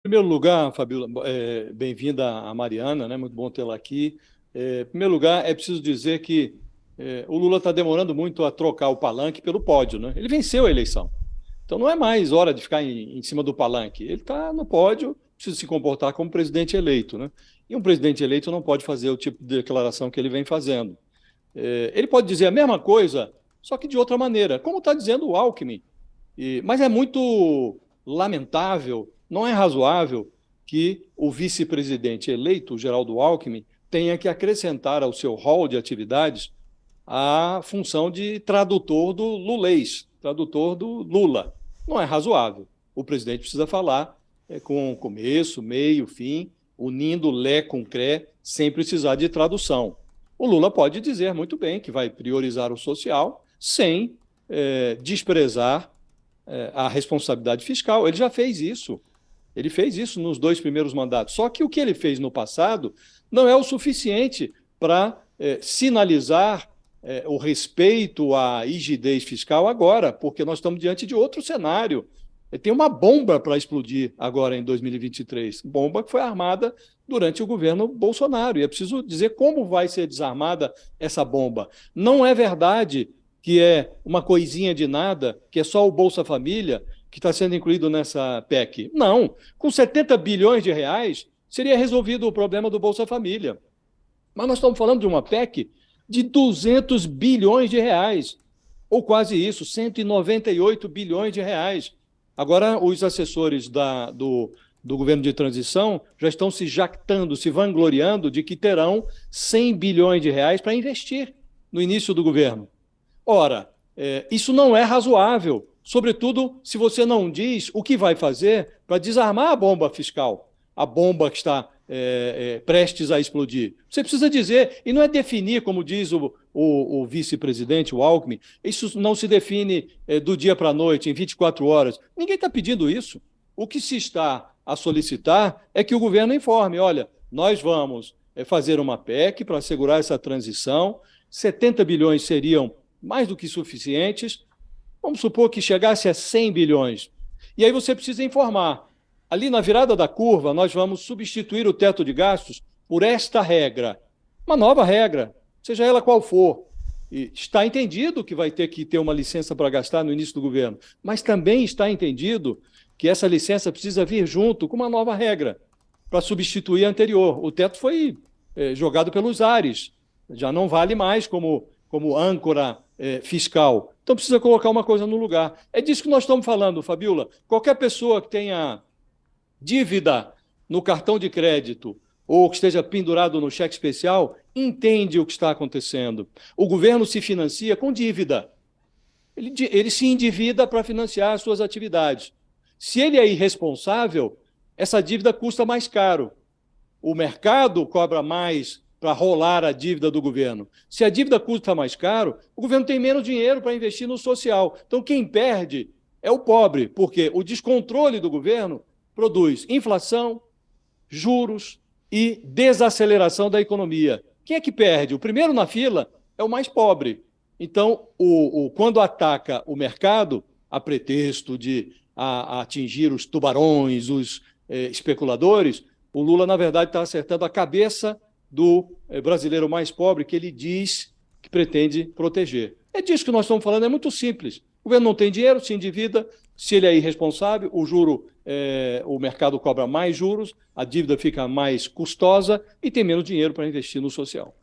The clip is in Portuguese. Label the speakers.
Speaker 1: Em primeiro lugar, Fabiola, bem-vinda a Mariana, né? Muito bom tê-la aqui. Em primeiro lugar, é preciso dizer que o Lula está demorando muito a trocar o palanque pelo pódio, né? Ele venceu a eleição. Então não é mais hora de ficar em cima do palanque. Ele está no pódio, precisa se comportar como presidente eleito, né? E um presidente eleito não pode fazer o tipo de declaração que ele vem fazendo. Ele pode dizer a mesma coisa, só que de outra maneira, como está dizendo o Alckmin. Mas é muito lamentável, não é razoável que o vice-presidente eleito, o Geraldo Alckmin, tenha que acrescentar ao seu rol de atividades a função de tradutor do lulês, tradutor do Lula. Não é razoável. O presidente precisa falar com começo, meio, fim, unindo lé com cré, sem precisar de tradução. O Lula pode dizer muito bem que vai priorizar o social sem desprezar a responsabilidade fiscal. Ele já fez isso. Ele fez isso nos dois primeiros mandatos. Só que o que ele fez no passado não é o suficiente para sinalizar o respeito à rigidez fiscal agora, porque nós estamos diante de outro cenário. Tem uma bomba para explodir agora em 2023, bomba que foi armada durante o governo Bolsonaro. E é preciso dizer como vai ser desarmada essa bomba. Não é verdade que é uma coisinha de nada, que é só o Bolsa Família que está sendo incluído nessa PEC. Não, com 70 bilhões de reais seria resolvido o problema do Bolsa Família. Mas nós estamos falando de uma PEC de 200 bilhões de reais, ou quase isso, 198 bilhões de reais. Agora, os assessores do governo de transição já estão se jactando, se vangloriando de que terão 100 bilhões de reais para investir no início do governo. Ora, isso não é razoável, sobretudo se você não diz o que vai fazer para desarmar a bomba fiscal, a bomba que está prestes a explodir. Você precisa dizer, e não é definir, como diz o vice-presidente, o Alckmin, isso não se define do dia para a noite, em 24 horas. Ninguém está pedindo isso. O que se está a solicitar é que o governo informe, olha, nós vamos fazer uma PEC para assegurar essa transição, 70 bilhões seriam mais do que suficientes, vamos supor que chegasse a 100 bilhões. E aí você precisa informar. Ali na virada da curva, nós vamos substituir o teto de gastos por esta regra. Uma nova regra, seja ela qual for. E está entendido que vai ter que ter uma licença para gastar no início do governo, mas também está entendido que essa licença precisa vir junto com uma nova regra para substituir a anterior. O teto foi jogado pelos ares, já não vale mais como âncora fiscal. Então precisa colocar uma coisa no lugar. É disso que nós estamos falando, Fabiola. Qualquer pessoa que tenha dívida no cartão de crédito ou que esteja pendurado no cheque especial, entende o que está acontecendo. O governo se financia com dívida. Ele se endivida para financiar as suas atividades. Se ele é irresponsável, essa dívida custa mais caro. O mercado cobra mais para rolar a dívida do governo. Se a dívida custa mais caro, o governo tem menos dinheiro para investir no social. Então, quem perde é o pobre, porque o descontrole do governo produz inflação, juros e desaceleração da economia. Quem é que perde? O primeiro na fila é o mais pobre. Então, quando ataca o mercado, a pretexto de atingir os tubarões, os especuladores, o Lula, na verdade, está acertando a cabeça do brasileiro mais pobre que ele diz que pretende proteger. É disso que nós estamos falando, é muito simples. O governo não tem dinheiro, se endivida, se ele é irresponsável, o mercado cobra mais juros, a dívida fica mais custosa e tem menos dinheiro para investir no social.